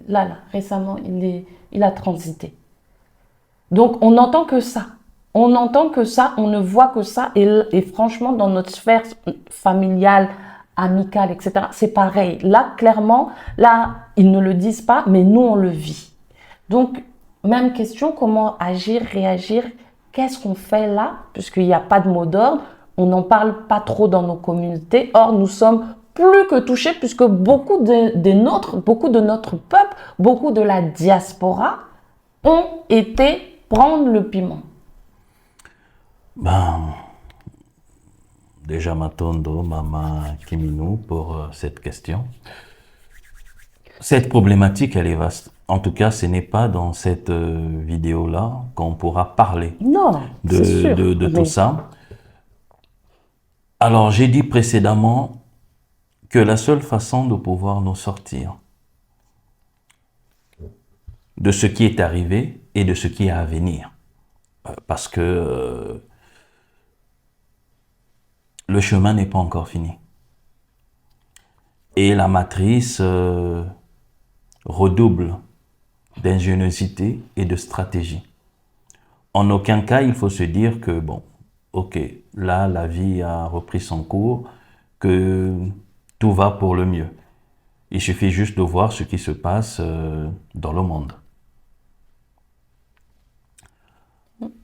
là, récemment, il a transité. Donc, on n'entend que ça. On n'entend que ça, on ne voit que ça. Et franchement, dans notre sphère familiale, amicale, etc., c'est pareil. Là, clairement, là, ils ne le disent pas, mais nous, on le vit. Donc, même question, comment agir, réagir? Qu'est-ce qu'on fait là? Puisqu'il n'y a pas de mot d'ordre, on n'en parle pas trop dans nos communautés. Or, nous sommes plus que touchés puisque beaucoup de notre peuple, beaucoup de la diaspora ont été prendre le piment. Ben, déjà Matondo, Mama Kiminou pour cette question. Cette problématique, elle est vaste. En tout cas, ce n'est pas dans cette vidéo-là qu'on pourra parler de tout ça. Alors, j'ai dit précédemment que la seule façon de pouvoir nous sortir de ce qui est arrivé et de ce qui est à venir, parce que le chemin n'est pas encore fini. Et la matrice redouble d'ingéniosité et de stratégie. En aucun cas, il faut se dire que, bon, ok, là, la vie a repris son cours, que tout va pour le mieux. Il suffit juste de voir ce qui se passe dans le monde.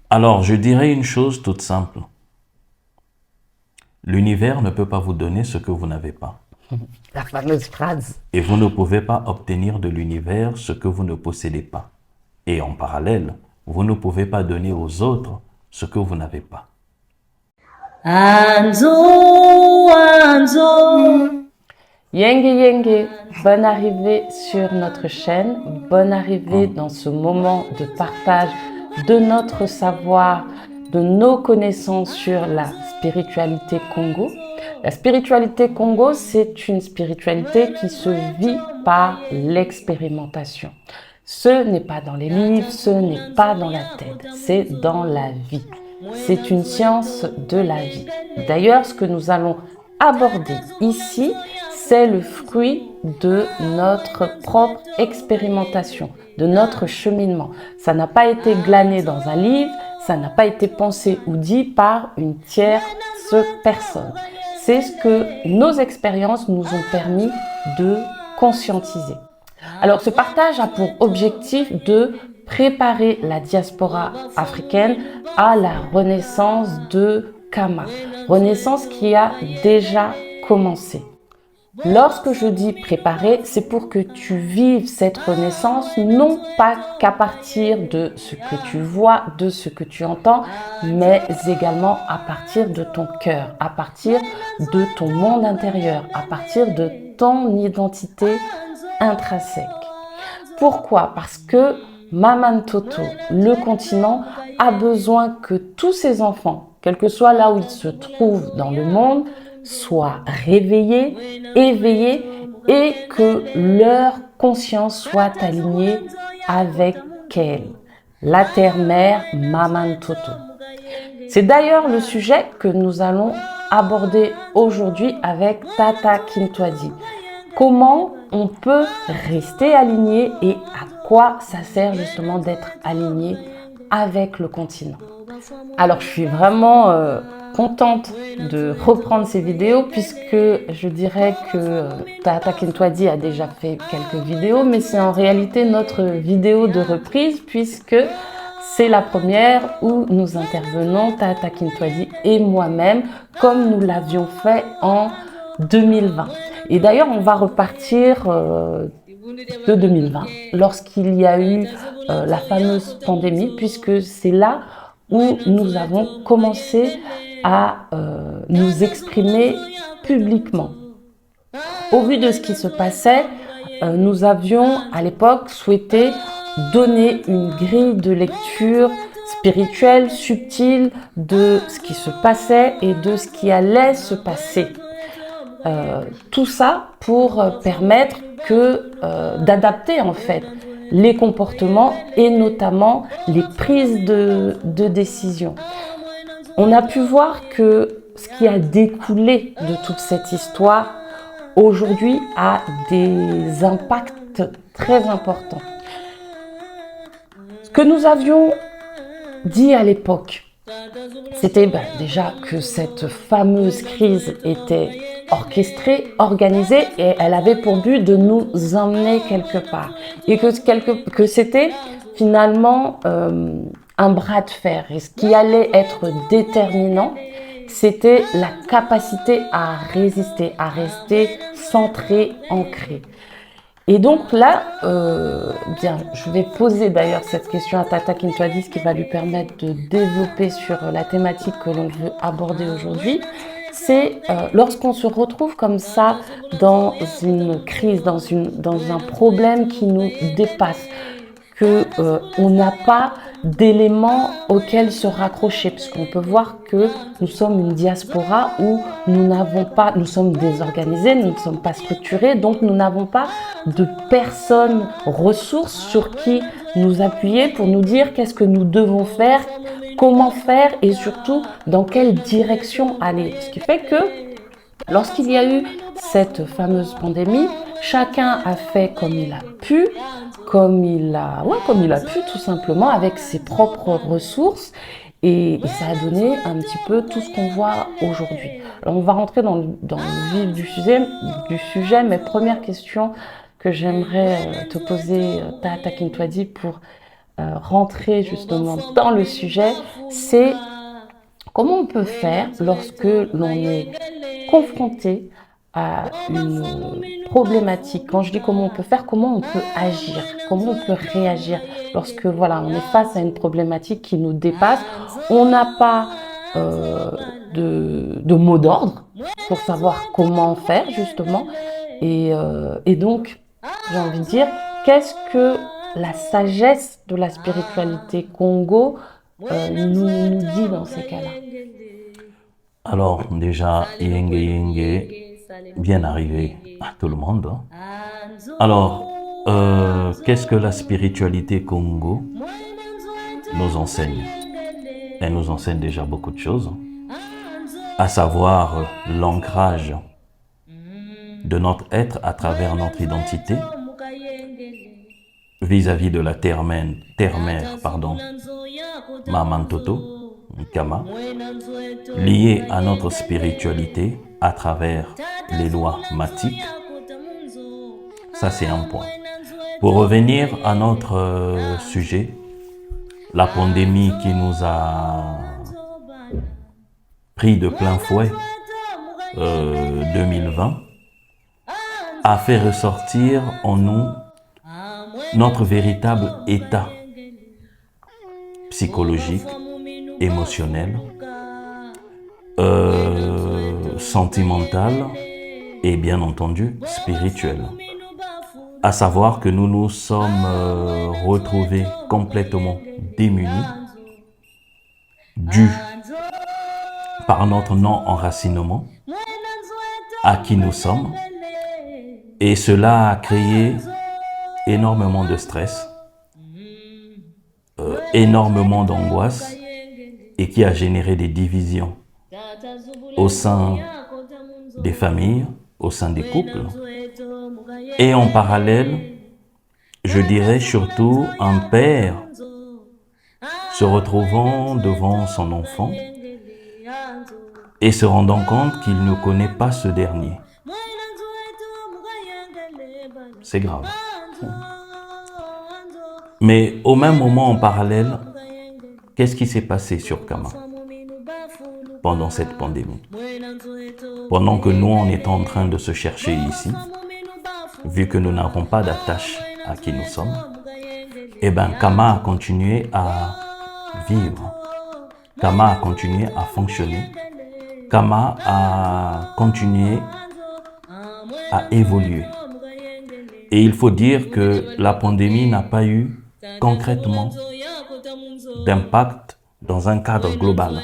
Alors, je dirais une chose toute simple. L'univers ne peut pas vous donner ce que vous n'avez pas. La fameuse phrase. Et vous ne pouvez pas obtenir de l'univers ce que vous ne possédez pas. Et en parallèle, vous ne pouvez pas donner aux autres ce que vous n'avez pas. Anzo, Anzo. Yenge Yenge, bonne arrivée sur notre chaîne. Bonne arrivée dans ce moment de partage de notre savoir, de nos connaissances sur la spiritualité Congo. La spiritualité Congo, c'est une spiritualité qui se vit par l'expérimentation. Ce n'est pas dans les livres, ce n'est pas dans la tête, c'est dans la vie. C'est une science de la vie. D'ailleurs, ce que nous allons aborder ici, c'est le fruit de notre propre expérimentation, de notre cheminement. Ça n'a pas été glané dans un livre, ça n'a pas été pensé ou dit par une tierce personne. C'est ce que nos expériences nous ont permis de conscientiser. Alors, ce partage a pour objectif de préparer la diaspora africaine à la renaissance de Kama, renaissance qui a déjà commencé. Lorsque je dis préparer, c'est pour que tu vives cette renaissance, non pas qu'à partir de ce que tu vois, de ce que tu entends, mais également à partir de ton cœur, à partir de ton monde intérieur, à partir de ton identité intrinsèque. Pourquoi? Parce que Maman Toto, le continent, a besoin que tous ses enfants, quel que soit là où ils se trouvent dans le monde, soient réveillés, éveillés et que leur conscience soit alignée avec elle, la terre-mère Maman Toto. C'est d'ailleurs le sujet que nous allons aborder aujourd'hui avec Tata Kintwadi. Comment on peut rester aligné et à quoi ça sert justement d'être aligné avec le continent. Alors je suis vraiment contente de reprendre ces vidéos puisque je dirais que Tata Kintwadi a déjà fait quelques vidéos, mais c'est en réalité notre vidéo de reprise puisque c'est la première où nous intervenons, Tata Kintwadi et moi-même, comme nous l'avions fait en 2020. Et d'ailleurs, on va repartir de 2020, lorsqu'il y a eu la fameuse pandémie, puisque c'est là où nous avons commencé à nous exprimer publiquement. Au vu de ce qui se passait, nous avions à l'époque souhaité donner une grille de lecture spirituelle, subtile de ce qui se passait et de ce qui allait se passer. Tout ça pour permettre d'adapter en fait les comportements et notamment les prises de décision. On a pu voir que ce qui a découlé de toute cette histoire aujourd'hui a des impacts très important. Ce que nous avions dit à l'époque, c'était déjà que cette fameuse crise était orchestrée, organisée et elle avait pour but de nous emmener quelque part. Et que c'était finalement un bras de fer. Et ce qui allait être déterminant, c'était la capacité à résister, à rester centré, ancré. Et donc là, je vais poser d'ailleurs cette question à Tata Kintwadi, ce qui va lui permettre de développer sur la thématique que l'on veut aborder aujourd'hui. C'est lorsqu'on se retrouve comme ça dans une crise, dans un problème qui nous dépasse, qu'on n'a pas d'éléments auxquels se raccrocher, puisqu'on peut voir que nous sommes une diaspora où nous sommes désorganisés, nous ne sommes pas structurés, donc nous n'avons pas de personnes ressources sur qui nous appuyer pour nous dire qu'est-ce que nous devons faire, comment faire et surtout dans quelle direction aller. Ce qui fait que lorsqu'il y a eu cette fameuse pandémie, chacun a fait comme il a pu, comme il a pu tout simplement avec ses propres ressources et ça a donné un petit peu tout ce qu'on voit aujourd'hui. Alors on va rentrer dans le vif du sujet, mais première question que j'aimerais te poser, Tata Kintwadi, pour rentrer justement dans le sujet, c'est comment on peut faire lorsque l'on est confronté à une problématique. Quand je dis comment on peut faire, comment on peut agir, comment on peut réagir lorsque on est face à une problématique qui nous dépasse. On n'a pas de mot d'ordre pour savoir comment faire justement. Et donc, j'ai envie de dire, qu'est-ce que la sagesse de la spiritualité Congo nous dit dans ces cas-là? Alors déjà, Yenge, bien arrivé à tout le monde. Alors, qu'est-ce que la spiritualité Congo nous enseigne? Elle nous enseigne déjà beaucoup de choses, à savoir l'ancrage de notre être à travers notre identité vis-à-vis de la terre-mère, Mamantoto, Kama, liée à notre spiritualité à travers les lois matiques. Ça, c'est un point. Pour revenir à notre sujet, la pandémie qui nous a pris de plein fouet 2020 a fait ressortir en nous notre véritable état psychologique, émotionnel, sentimental et bien entendu spirituel. À savoir que nous nous sommes retrouvés complètement démunis, dus par notre non-enracinement à qui nous sommes, et cela a créé énormément de stress, énormément d'angoisse et qui a généré des divisions au sein des familles, au sein des couples. Et en parallèle, je dirais surtout un père se retrouvant devant son enfant et se rendant compte qu'il ne connaît pas ce dernier. C'est grave. Mais au même moment, en parallèle, qu'est-ce qui s'est passé sur Kama pendant cette pandémie? Pendant que nous, on est en train de se chercher ici, vu que nous n'avons pas d'attache à qui nous sommes, Kama a continué à vivre. Kama a continué à fonctionner. Kama a continué à évoluer. Et il faut dire que la pandémie n'a pas eu concrètement d'impact dans un cadre global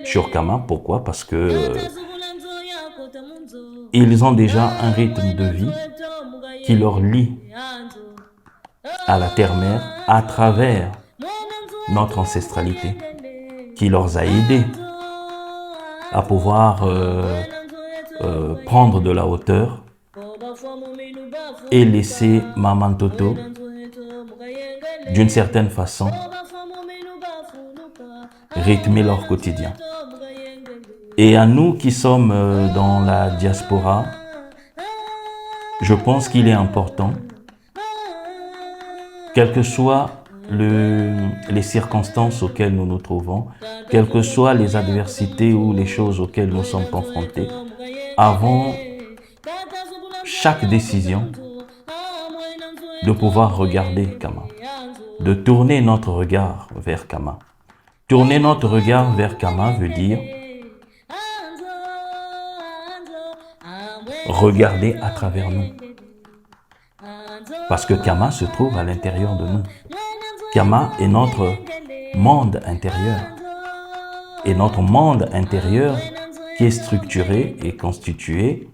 sur Kama. Pourquoi? Parce que ils ont déjà un rythme de vie qui leur lie à la terre-mère à travers notre ancestralité, qui leur a aidés à pouvoir prendre de la hauteur et laisser Maman Toto, d'une certaine façon, rythmer leur quotidien. Et à nous qui sommes dans la diaspora, je pense qu'il est important, quelles que soient les circonstances auxquelles nous nous trouvons, quelles que soient les adversités ou les choses auxquelles nous sommes confrontés, avant chaque décision, de pouvoir regarder Kama, de tourner notre regard vers Kama. Tourner notre regard vers Kama veut dire regarder à travers nous. Parce que Kama se trouve à l'intérieur de nous. Kama est notre monde intérieur. Et notre monde intérieur qui est structuré et constitué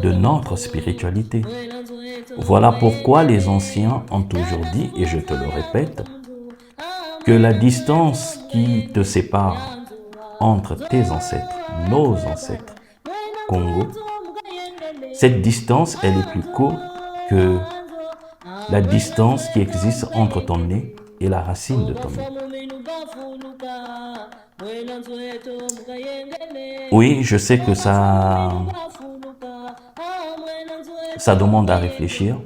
de notre spiritualité. Voilà pourquoi les anciens ont toujours dit, et je te le répète, que la distance qui te sépare entre tes ancêtres, nos ancêtres, Congo, cette distance, elle est plus courte que la distance qui existe entre ton nez et la racine de ton nez. Oui, je sais que ça demande à réfléchir,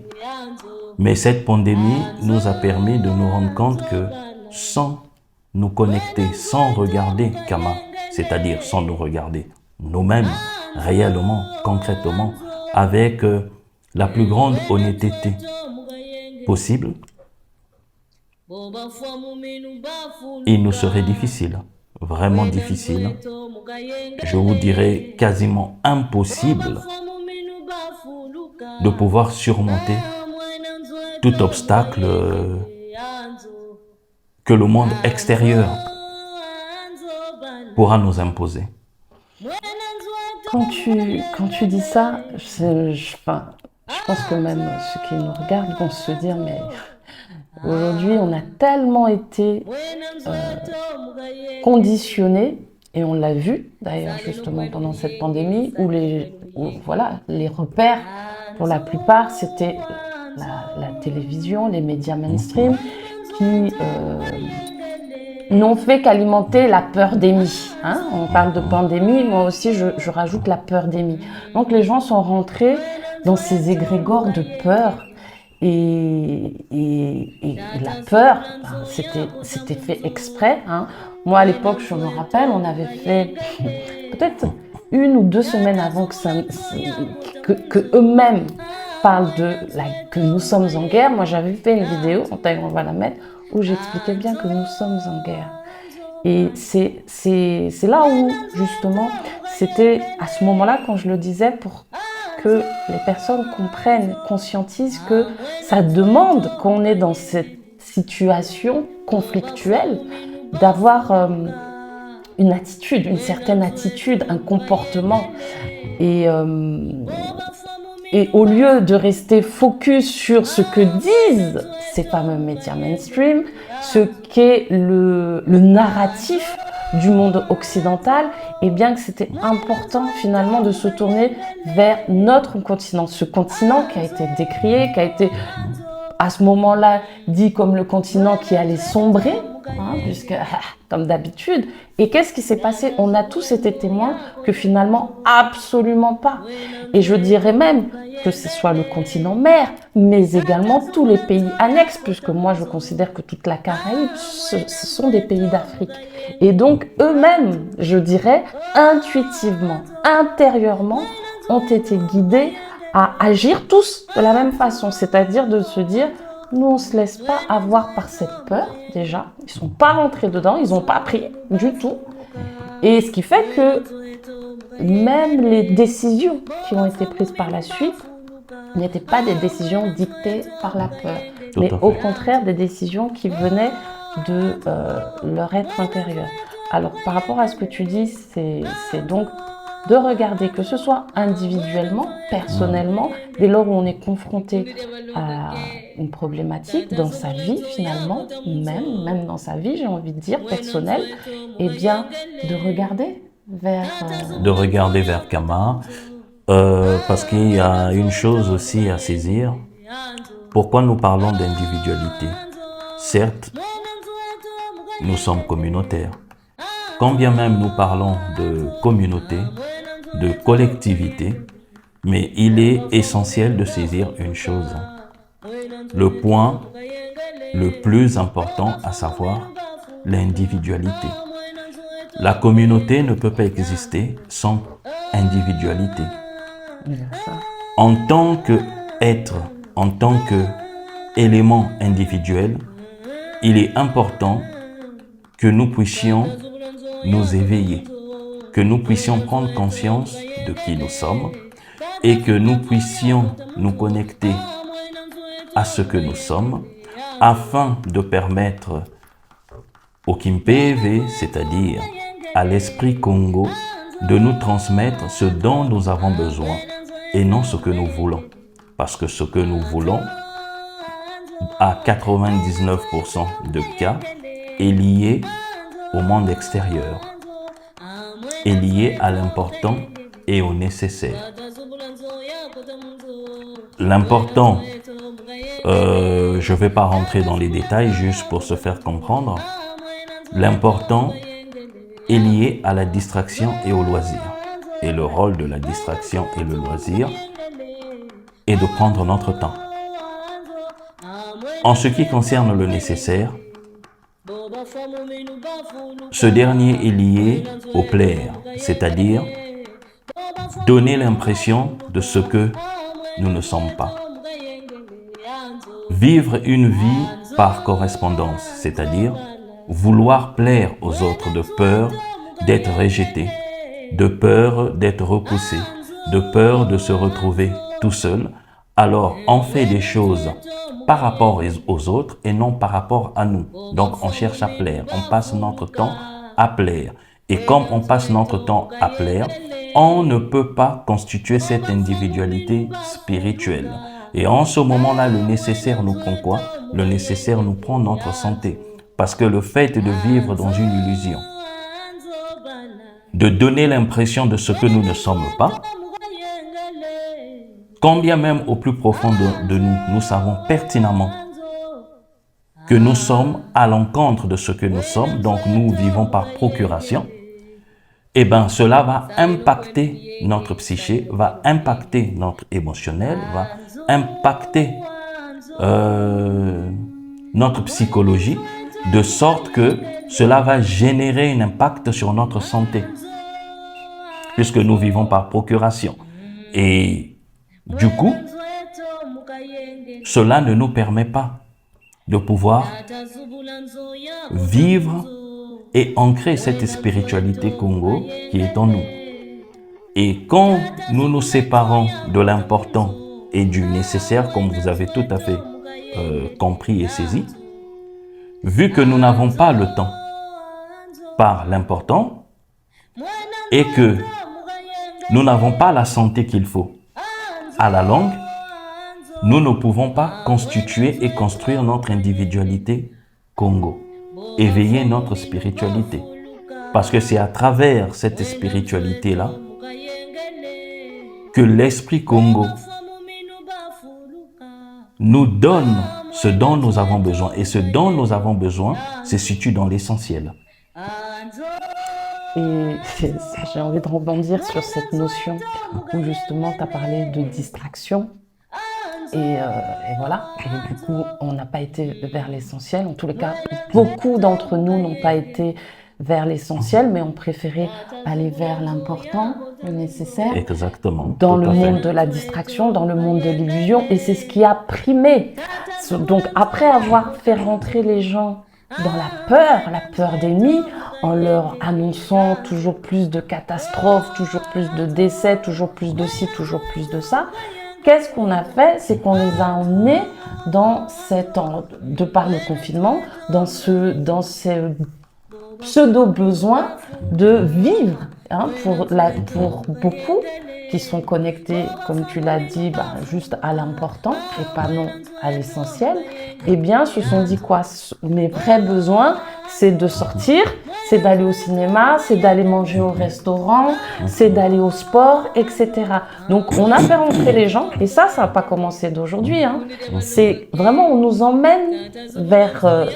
mais cette pandémie nous a permis de nous rendre compte que sans nous connecter, sans regarder Kama, c'est-à-dire sans nous regarder nous-mêmes, réellement, concrètement, avec la plus grande honnêteté possible, il nous serait difficile, vraiment difficile, je vous dirais quasiment impossible de pouvoir surmonter tout obstacle que le monde extérieur pourra nous imposer. Quand tu dis ça, je pense que même ceux qui nous regardent vont se dire, mais aujourd'hui, on a tellement été conditionnés, et on l'a vu d'ailleurs justement pendant cette pandémie, où les repères, pour la plupart, c'était la télévision, les médias mainstream, qui n'ont fait qu'alimenter la peur pandémie. On parle de pandémie, moi aussi je rajoute la peur pandémie. Donc les gens sont rentrés dans ces égrégores de peur, et la peur, c'était fait exprès. Moi à l'époque, je me rappelle, on avait fait peut-être 1 ou 2 semaines avant que eux-mêmes parlent que nous sommes en guerre. Moi j'avais fait une vidéo, on va la mettre, où j'expliquais bien que nous sommes en guerre. Et c'est là où, justement, c'était à ce moment-là, quand je le disais, pour que les personnes comprennent, conscientisent que ça demande, quand on est dans cette situation conflictuelle, d'avoir une attitude, une certaine attitude, un comportement. Et au lieu de rester focus sur ce que disent ces fameux médias mainstream, ce qu'est le narratif du monde occidental, et bien que c'était important finalement de se tourner vers notre continent, ce continent qui a été décrié, qui a été à ce moment-là dit comme le continent qui allait sombrer, puisque comme d'habitude. Et qu'est-ce qui s'est passé? On a tous été témoins que finalement absolument pas. Et je dirais même que ce soit le continent mère, mais également tous les pays annexes, puisque moi je considère que toute la Caraïbe, ce sont des pays d'Afrique. Et donc eux-mêmes, je dirais, intuitivement, intérieurement, ont été guidés à agir tous de la même façon, c'est-à-dire de se dire, nous on ne se laisse pas avoir par cette peur, déjà, ils ne sont pas rentrés dedans, ils n'ont pas pris du tout. Et ce qui fait que même les décisions qui ont été prises par la suite n'étaient pas des décisions dictées par la peur, mais au contraire des décisions qui venaient de leur être intérieur. Alors par rapport à ce que tu dis, c'est donc de regarder, que ce soit individuellement, personnellement, dès lors où on est confronté à une problématique dans sa vie finalement, même dans sa vie, j'ai envie de dire, personnelle, eh bien de regarder vers... De regarder vers Kama, parce qu'il y a une chose aussi à saisir. Pourquoi nous parlons d'individualité? Certes, nous sommes communautaires. Quand bien même nous parlons de communauté, de collectivité, mais il est essentiel de saisir une chose. Le point le plus important, à savoir l'individualité. La communauté ne peut pas exister sans individualité. En tant qu'être, en tant qu'élément individuel, il est important que nous puissions nous éveiller, que nous puissions prendre conscience de qui nous sommes et que nous puissions nous connecter à ce que nous sommes afin de permettre au Kimpévé, c'est-à-dire à l'esprit Congo, de nous transmettre ce dont nous avons besoin et non ce que nous voulons. Parce que ce que nous voulons, à 99% de cas, est lié au monde extérieur, est lié à l'important et au nécessaire. L'important, je ne vais pas rentrer dans les détails juste pour se faire comprendre. L'important est lié à la distraction et au loisir. Et le rôle de la distraction et le loisir est de prendre notre temps. En ce qui concerne le nécessaire, ce dernier est lié au plaire, c'est-à-dire donner l'impression de ce que nous ne sommes pas. Vivre une vie par correspondance, c'est-à-dire vouloir plaire aux autres de peur d'être rejeté, de peur d'être repoussé, de peur de se retrouver tout seul. Alors on fait des choses par rapport aux autres et non par rapport à nous. Donc on cherche à plaire, on passe notre temps à plaire. Et comme on passe notre temps à plaire, on ne peut pas constituer cette individualité spirituelle. Et en ce moment-là, le nécessaire nous prend quoi? Le nécessaire nous prend notre santé. Parce que le fait de vivre dans une illusion, de donner l'impression de ce que nous ne sommes pas, quand bien même au plus profond de nous, nous savons pertinemment que nous sommes à l'encontre de ce que nous sommes, donc nous vivons par procuration, eh bien cela va impacter notre psyché, va impacter notre émotionnel, va impacter notre psychologie, de sorte que cela va générer un impact sur notre santé, puisque nous vivons par procuration. Et du coup, cela ne nous permet pas de pouvoir vivre et ancrer cette spiritualité Congo qui est en nous. Et quand nous nous séparons de l'important et du nécessaire, comme vous avez tout à fait compris et saisi, vu que nous n'avons pas le temps par l'important et que nous n'avons pas la santé qu'il faut à la longue, nous ne pouvons pas constituer et construire notre individualité Congo, éveiller notre spiritualité. Parce que c'est à travers cette spiritualité-là que l'esprit Congo nous donne ce dont nous avons besoin. Et ce dont nous avons besoin se situe dans l'essentiel. Et j'ai envie de rebondir sur cette notion où justement tu as parlé de distraction. Et voilà, et du coup, on n'a pas été vers l'essentiel. En tous les cas, beaucoup d'entre nous n'ont pas été vers l'essentiel, mais ont préféré aller vers l'important, le nécessaire. Exactement. Dans le monde de la distraction, dans le monde de l'illusion. Et c'est ce qui a primé. Donc, après avoir fait rentrer les gens dans la peur d'ennemi, en leur annonçant toujours plus de catastrophes, toujours plus de décès, toujours plus de ci, toujours plus de ça, qu'est-ce qu'on a fait? C'est qu'on les a emmenés dans de par le confinement, dans ces pseudo-besoins de vivre, hein, pour beaucoup qui sont connectés, comme tu l'as dit, juste à l'important et pas non à l'essentiel, eh bien, se sont dit quoi? Mes vrais besoins, c'est de sortir, c'est d'aller au cinéma, c'est d'aller manger au restaurant, c'est d'aller au sport, etc. Donc on a fait rentrer les gens, et ça n'a pas commencé d'aujourd'hui. Hein. C'est vraiment, on nous emmène vers,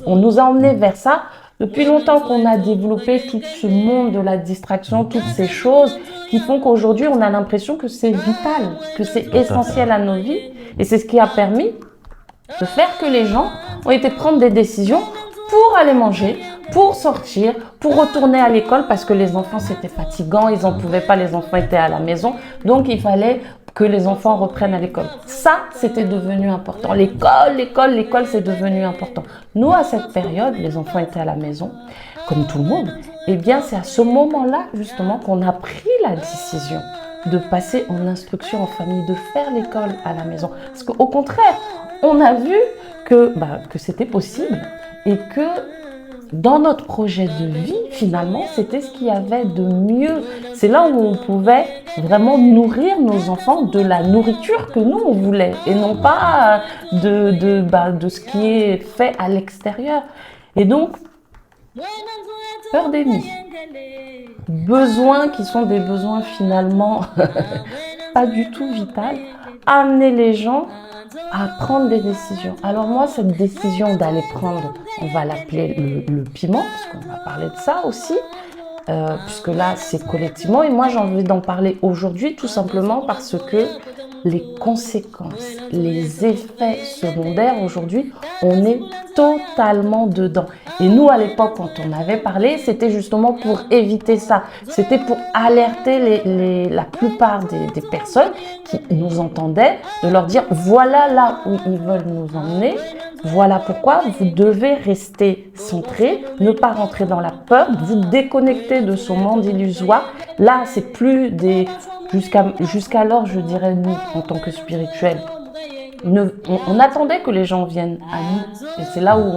on nous a emmenés vers ça depuis longtemps qu'on a développé tout ce monde de la distraction, toutes ces choses qui font qu'aujourd'hui on a l'impression que c'est vital, que c'est essentiel à nos vies, et c'est ce qui a permis de faire que les gens ont été prendre des décisions pour aller manger, pour sortir, pour retourner à l'école parce que les enfants c'était fatigant, ils n'en pouvaient pas, les enfants étaient à la maison, donc il fallait que les enfants reprennent à l'école. Ça, c'était devenu important. L'école, c'est devenu important. Nous, à cette période, les enfants étaient à la maison, comme tout le monde. Eh bien, c'est à ce moment-là, justement, qu'on a pris la décision de passer en instruction en famille, de faire l'école à la maison. Parce qu'au contraire, on a vu que c'était possible et que dans notre projet de vie, finalement, c'était ce qu'il y avait de mieux. C'est là où on pouvait vraiment nourrir nos enfants de la nourriture que nous, on voulait et non pas de ce qui est fait à l'extérieur. Et donc, peur d'ennemi, besoins qui sont des besoins finalement pas du tout vitaux, amener les gens à prendre des décisions. Alors moi, cette décision d'aller prendre, on va l'appeler le piment, parce qu'on va parler de ça aussi, puisque là, c'est collectivement. Et moi, j'ai envie d'en parler aujourd'hui, tout simplement parce que les conséquences, les effets secondaires, aujourd'hui, on est totalement dedans. Et nous, à l'époque, quand on avait parlé, c'était justement pour éviter ça. C'était pour alerter la plupart des personnes qui nous entendaient, de leur dire, voilà là où ils veulent nous emmener, voilà pourquoi vous devez rester centré, ne pas rentrer dans la peur, vous déconnecter de ce monde illusoire. Là, c'est plus des... Jusqu'alors, je dirais, nous, en tant que spirituels, on attendait que les gens viennent à nous. Et c'est là où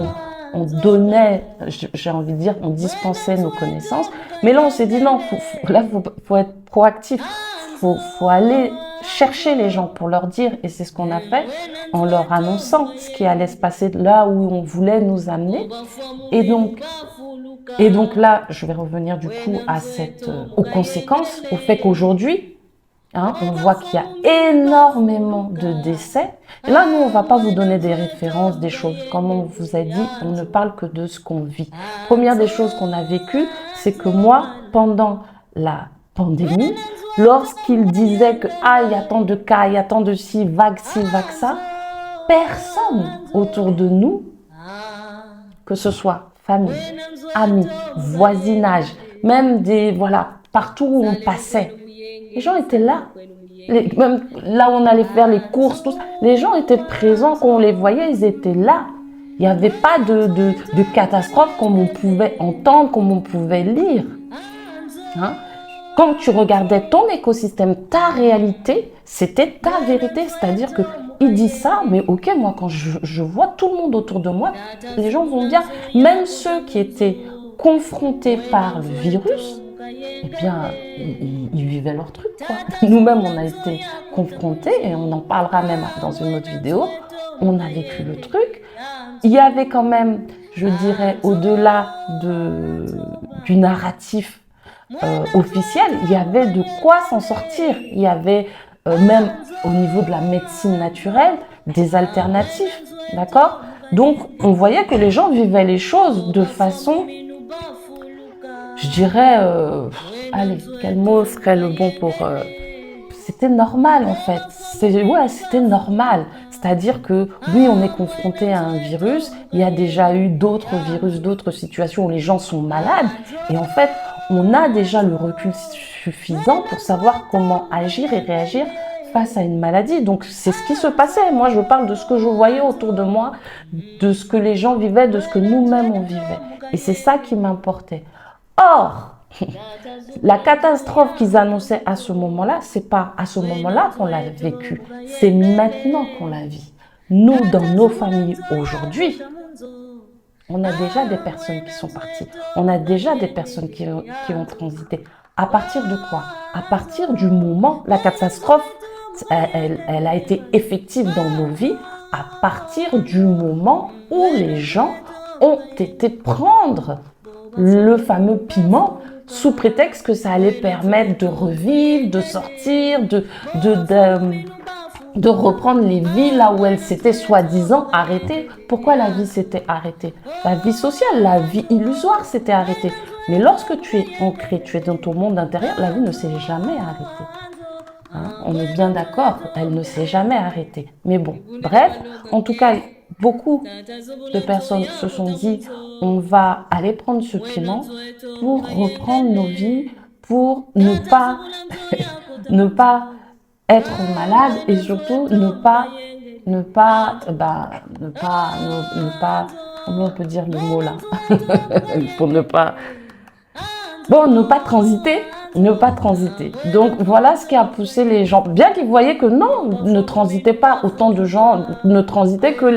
on donnait, j'ai envie de dire, on dispensait nos connaissances. Mais là, on s'est dit non, faut être proactif. Faut aller chercher les gens pour leur dire. Et c'est ce qu'on a fait en leur annonçant ce qui allait se passer là où on voulait nous amener. Et donc là, je vais revenir du coup aux conséquences, au fait qu'aujourd'hui, on voit qu'il y a énormément de décès. Et là, nous, on ne va pas vous donner des références, des choses. Comme on vous a dit, on ne parle que de ce qu'on vit. Première des choses qu'on a vécues, c'est que moi, pendant la pandémie, lorsqu'ils disaient que il y a tant de cas, il y a tant de ci, vague ça, personne autour de nous, que ce soit famille, amis, voisinage, même partout où on passait, les gens étaient là. Même là où on allait faire les courses, tout ça, les gens étaient présents, quand on les voyait, ils étaient là. Il n'y avait pas de catastrophe comme on pouvait entendre, comme on pouvait lire. Quand tu regardais ton écosystème, ta réalité, c'était ta vérité. C'est-à-dire qu'il dit ça, mais ok, moi quand je vois tout le monde autour de moi, les gens vont bien. Même ceux qui étaient confrontés par le virus, eh bien, ils vivaient leur truc, quoi. Nous-mêmes, on a été confrontés, et on en parlera même dans une autre vidéo, on a vécu le truc. Il y avait quand même, je dirais, au-delà du narratif officiel, il y avait de quoi s'en sortir. Il y avait même au niveau de la médecine naturelle, des alternatives, d'accord? Donc, on voyait que les gens vivaient les choses de façon... Je dirais, allez, quel mot serait le bon pour... c'était normal en fait, c'était normal. C'est-à-dire que oui, on est confronté à un virus, il y a déjà eu d'autres virus, d'autres situations où les gens sont malades. Et en fait, on a déjà le recul suffisant pour savoir comment agir et réagir face à une maladie. Donc c'est ce qui se passait. Moi, je parle de ce que je voyais autour de moi, de ce que les gens vivaient, de ce que nous-mêmes on vivait. Et c'est ça qui m'importait. Or, la catastrophe qu'ils annonçaient à ce moment-là, c'est pas à ce moment-là qu'on l'a vécu, c'est maintenant qu'on la vit. Nous, dans nos familles aujourd'hui, on a déjà des personnes qui sont parties, on a déjà des personnes qui ont transité. À partir de quoi? À partir du moment, la catastrophe, elle a été effective dans nos vies à partir du moment où les gens ont été prendre le fameux piment sous prétexte que ça allait permettre de revivre, de sortir, de reprendre les vies là où elles s'étaient soi-disant arrêtées. Pourquoi la vie s'était arrêtée? La vie sociale, la vie illusoire s'était arrêtée. Mais lorsque tu es ancré, tu es dans ton monde intérieur, la vie ne s'est jamais arrêtée. Hein, on est bien d'accord, elle ne s'est jamais arrêtée. Mais bon, bref, en tout cas, beaucoup de personnes se sont dit, on va aller prendre ce piment pour reprendre nos vies, pour ne pas, ne pas être malade et surtout ne pas, comment on peut dire le mot là, pour ne pas, bon, ne pas transiter. Donc voilà ce qui a poussé les gens, bien qu'ils voyaient que non, ne transitaient pas autant de gens, ne transitaient que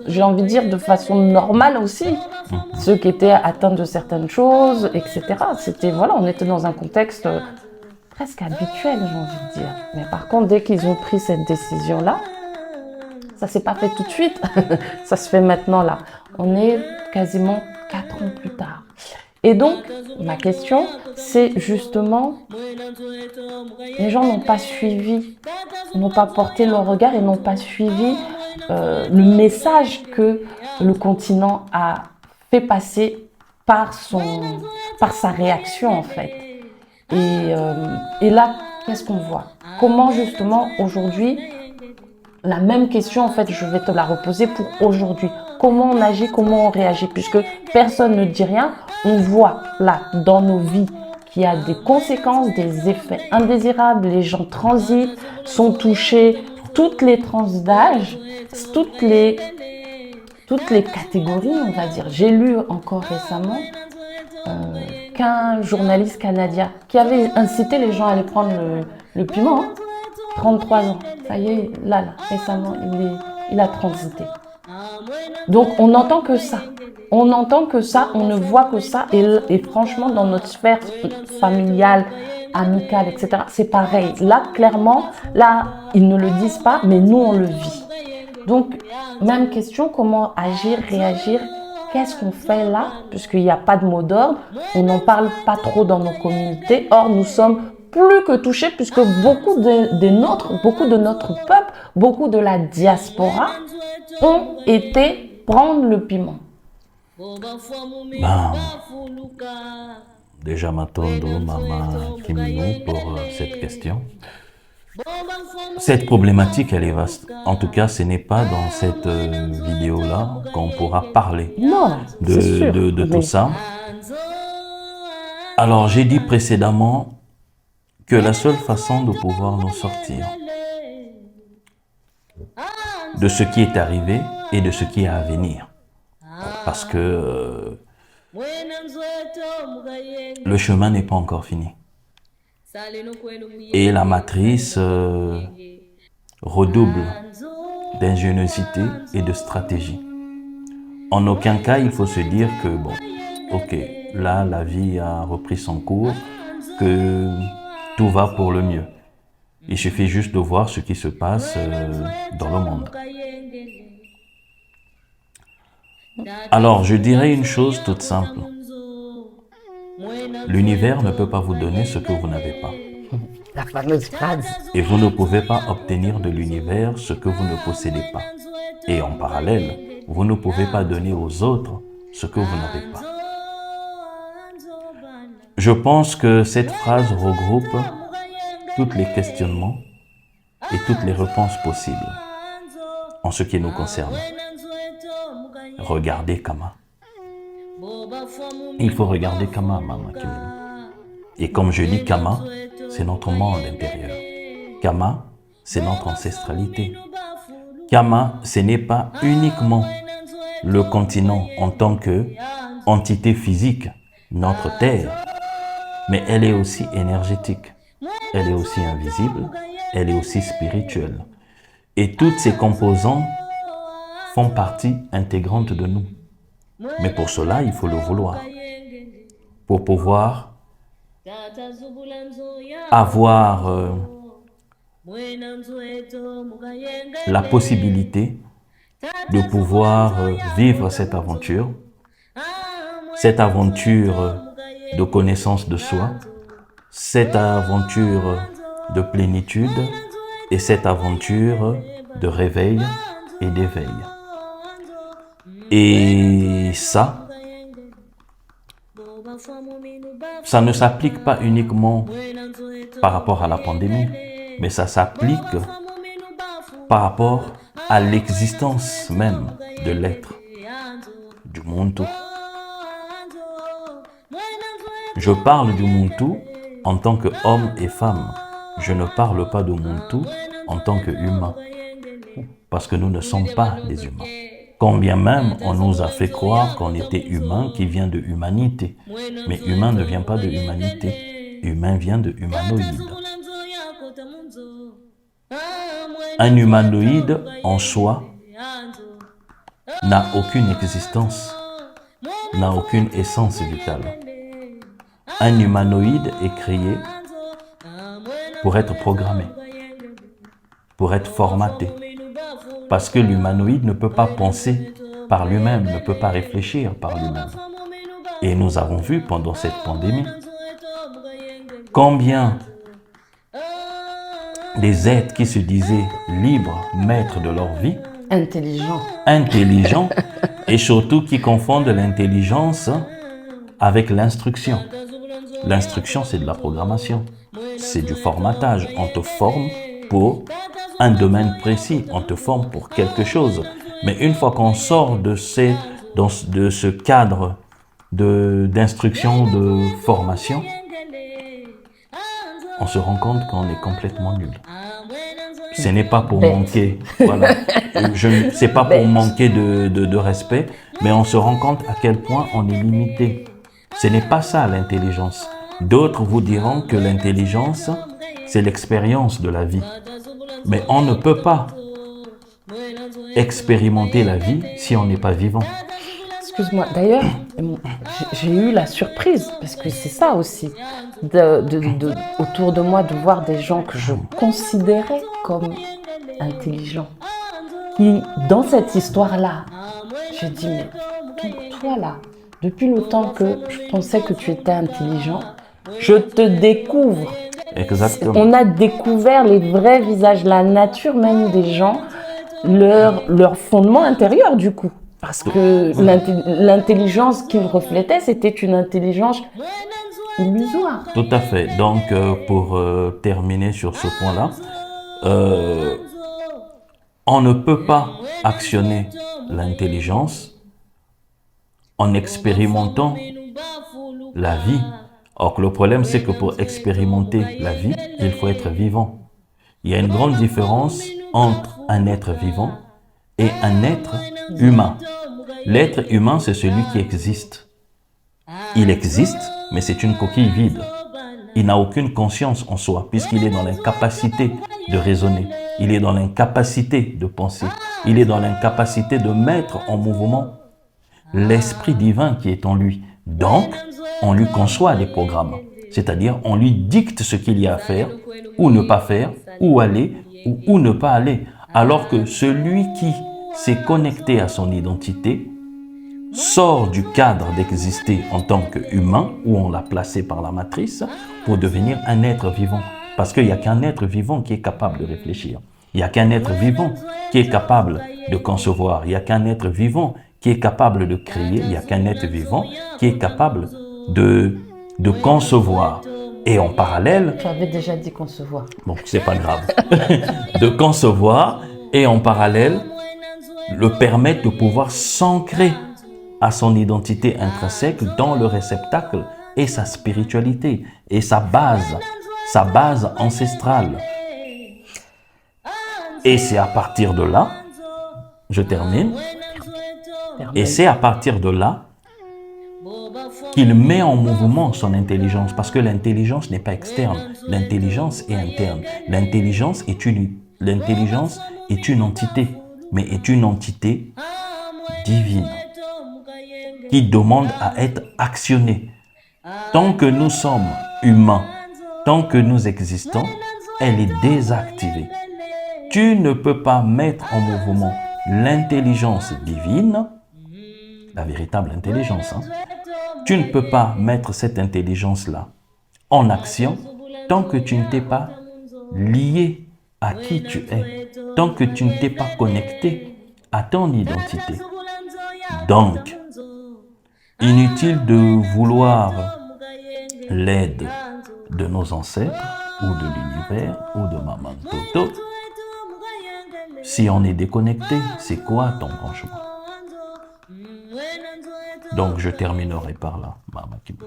j'ai envie de dire de façon normale aussi, ceux qui étaient atteints de certaines choses, etc. C'était, voilà, on était dans un contexte presque habituel, j'ai envie de dire. Mais par contre, dès qu'ils ont pris cette décision-là, ça s'est pas fait tout de suite, ça se fait maintenant là. On est quasiment 4 ans plus tard. Et donc, ma question, c'est justement, les gens n'ont pas suivi, n'ont pas porté leur regard et n'ont pas suivi le message que le continent a fait passer par sa réaction en fait. Et là, qu'est-ce qu'on voit? Comment justement aujourd'hui, la même question en fait, je vais te la reposer pour aujourd'hui. Comment on agit, comment on réagit, puisque personne ne dit rien, on voit là dans nos vies qu'il y a des conséquences, des effets indésirables, les gens transitent, sont touchés, toutes les tranches d'âge, toutes les catégories, on va dire. J'ai lu encore récemment qu'un journaliste canadien qui avait incité les gens à aller prendre le piment, 33 ans, ça y est, là, récemment, il a transité. Donc on n'entend que ça, on ne voit que ça, et franchement dans notre sphère familiale, amicale, etc., c'est pareil. Là, clairement, là, ils ne le disent pas, mais nous, on le vit. Donc, même question, comment agir, réagir? Qu'est-ce qu'on fait là? Puisqu'il n'y a pas de mot d'ordre, on n'en parle pas trop dans nos communautés. Or, nous sommes plus que touchés puisque beaucoup de notre peuple, beaucoup de la diaspora ont été prendre le piment. Déjà m'attendre, Maman Kimino, pour cette question. Cette problématique, elle est vaste. En tout cas, ce n'est pas dans cette vidéo-là qu'on pourra parler de tout ça. Alors, j'ai dit précédemment que la seule façon de pouvoir nous sortir de ce qui est arrivé et de ce qui est à venir, parce que le chemin n'est pas encore fini. Et la matrice redouble d'ingéniosité et de stratégie. En aucun cas, il faut se dire que, bon, ok, là, la vie a repris son cours, que tout va pour le mieux. Il suffit juste de voir ce qui se passe dans le monde. Alors, je dirais une chose toute simple. L'univers ne peut pas vous donner ce que vous n'avez pas. La fameuse phrase. Et vous ne pouvez pas obtenir de l'univers ce que vous ne possédez pas. Et en parallèle, vous ne pouvez pas donner aux autres ce que vous n'avez pas. Je pense que cette phrase regroupe tous les questionnements et toutes les réponses possibles en ce qui nous concerne. Regardez Kama. Il faut regarder Kama, Maman Kimino. Et comme je dis, Kama, c'est notre monde intérieur. Kama, c'est notre ancestralité. Kama, ce n'est pas uniquement le continent en tant qu'entité physique, notre Terre, mais elle est aussi énergétique, elle est aussi invisible, elle est aussi spirituelle. Et toutes ces composants font partie intégrante de nous. Mais pour cela, il faut le vouloir. Pour pouvoir avoir la possibilité de pouvoir vivre cette aventure, cette aventure de connaissance de soi, cette aventure de plénitude et cette aventure de réveil et d'éveil. Et ça ne s'applique pas uniquement par rapport à la pandémie, mais ça s'applique par rapport à l'existence même de l'être, du Muntu. Je parle du Muntu en tant qu'homme et femme. Je ne parle pas de Muntu en tant qu'humain, parce que nous ne sommes pas des humains. Quand bien même on nous a fait croire qu'on était humain qui vient de humanité. Mais humain ne vient pas de humanité. Humain vient de humanoïde. Un humanoïde en soi n'a aucune existence, n'a aucune essence vitale. Un humanoïde est créé pour être programmé, pour être formaté. Parce que l'humanoïde ne peut pas penser par lui-même, ne peut pas réfléchir par lui-même. Et nous avons vu pendant cette pandémie combien des êtres qui se disaient libres, maîtres de leur vie, intelligents, et surtout qui confondent l'intelligence avec l'instruction. L'instruction, c'est de la programmation, c'est du formatage. On te forme pour un domaine précis, on te forme pour quelque chose. Mais une fois qu'on sort de ce cadre d'instruction, de formation, on se rend compte qu'on est complètement nul. Ce n'est pas pour manquer, voilà. C'est pas pour manquer de respect, mais on se rend compte à quel point on est limité. Ce n'est pas ça l'intelligence. D'autres vous diront que l'intelligence, c'est l'expérience de la vie. Mais on ne peut pas expérimenter la vie si on n'est pas vivant. Excuse-moi, d'ailleurs, j'ai eu la surprise, parce que c'est ça aussi, autour de moi, de voir des gens que je considérais comme intelligents. Qui, dans cette histoire-là, j'ai dit, mais toi là, depuis le temps que je pensais que tu étais intelligent, je te découvre. Exactement. On a découvert les vrais visages, la nature même des gens, leur fondement intérieur du coup. Parce que l'intelligence qu'ils reflétaient, c'était une intelligence illusoire. Tout à fait. Donc, pour terminer sur ce point-là, on ne peut pas actionner l'intelligence en expérimentant la vie. Or, le problème, c'est que pour expérimenter la vie, il faut être vivant. Il y a une grande différence entre un être vivant et un être humain. L'être humain, c'est celui qui existe. Il existe, mais c'est une coquille vide. Il n'a aucune conscience en soi, puisqu'il est dans l'incapacité de raisonner. Il est dans l'incapacité de penser. Il est dans l'incapacité de mettre en mouvement l'esprit divin qui est en lui. Donc, on lui conçoit des programmes. C'est-à-dire, on lui dicte ce qu'il y a à faire, ou ne pas faire, où aller, ou où ne pas aller. Alors que celui qui s'est connecté à son identité sort du cadre d'exister en tant qu'humain, où on l'a placé par la matrice, pour devenir un être vivant. Parce qu'il n'y a qu'un être vivant qui est capable de réfléchir. Il n'y a qu'un être vivant qui est capable de concevoir. Il n'y a qu'un être vivant qui est capable de créer. Il n'y a qu'un être vivant qui est capable de concevoir. Et en parallèle... Tu avais déjà dit concevoir. Bon, c'est pas grave. De concevoir et en parallèle le permettre de pouvoir s'ancrer à son identité intrinsèque dans le réceptacle et sa spiritualité et sa base ancestrale. Et c'est à partir de là, je termine, et c'est à partir de là qu'il met en mouvement son intelligence, parce que l'intelligence n'est pas externe, l'intelligence est interne. L'intelligence est une entité, mais est une entité divine qui demande à être actionnée. Tant que nous sommes humains, tant que nous existons, elle est désactivée. Tu ne peux pas mettre en mouvement l'intelligence divine, la véritable intelligence, Tu ne peux pas mettre cette intelligence-là en action tant que tu ne t'es pas lié à qui tu es, tant que tu ne t'es pas connecté à ton identité. Donc, inutile de vouloir l'aide de nos ancêtres ou de l'univers ou de Maman Toto. Si on est déconnecté, c'est quoi ton branchement? Donc, je terminerai par là, Maman Kimba.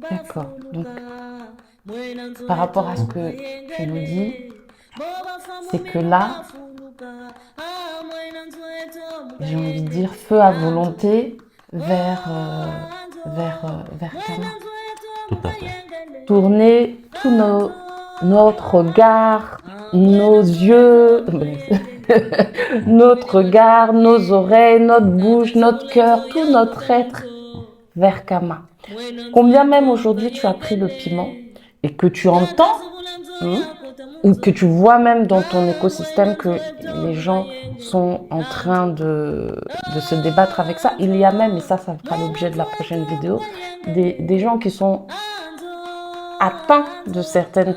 D'accord. Donc, par rapport à ce que tu nous dis, c'est que là, j'ai envie de dire feu à volonté vers Kama. Tout à fait. Tourner tout notre regard, nos yeux, notre regard, nos oreilles, notre bouche, notre cœur, tout notre être vers Kama. Combien même aujourd'hui tu as pris le piment et que tu entends ou que tu vois même dans ton écosystème que les gens sont en train de se débattre avec ça. Il y a même, et ça fera l'objet de la prochaine vidéo, des gens qui sont atteints de certaines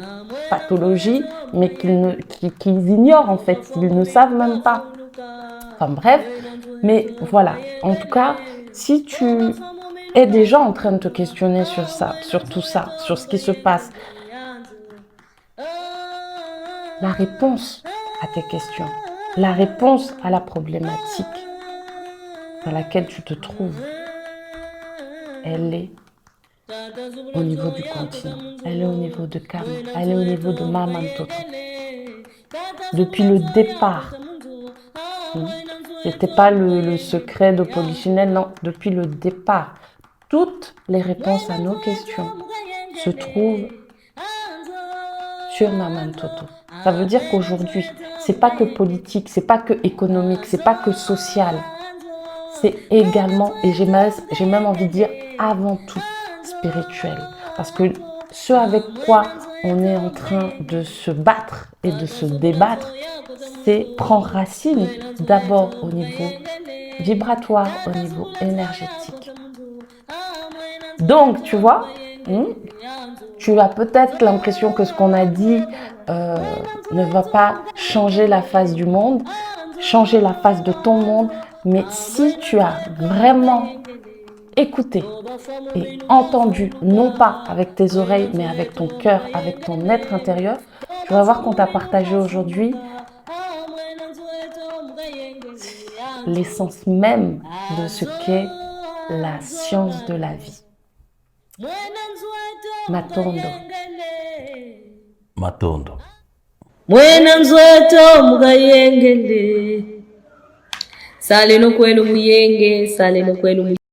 pathologies, mais qu'ils ignorent en fait, ils ne savent même pas. Enfin bref, mais voilà. En tout cas, si tu es déjà en train de te questionner sur ça, sur tout ça, sur ce qui se passe, la réponse à tes questions, la réponse à la problématique dans laquelle tu te trouves, elle est au niveau du continent, elle est au niveau de Kama, elle est au niveau de Maman Toto. Depuis le départ, c'était pas le secret de Polychinelle, non, depuis le départ, toutes les réponses à nos questions se trouvent sur Maman Toto. Ça veut dire qu'aujourd'hui, c'est pas que politique, c'est pas que économique, c'est pas que social. C'est également, et j'ai même envie de dire avant tout, spirituel. Parce que ce avec quoi on est en train de se battre et de se débattre, c'est prendre racine d'abord au niveau vibratoire, au niveau énergétique. Donc, tu vois, tu as peut-être l'impression que ce qu'on a dit ne va pas changer la face du monde, changer la face de ton monde, mais si tu as vraiment écouté et entendu, non pas avec tes oreilles, mais avec ton cœur, avec ton être intérieur, tu vas voir qu'on t'a partagé aujourd'hui l'essence même de ce qu'est la science de la vie. Matondo. Matondo. Mwena nzweto mugayengele sale no kwenu muyenge sale no kwenu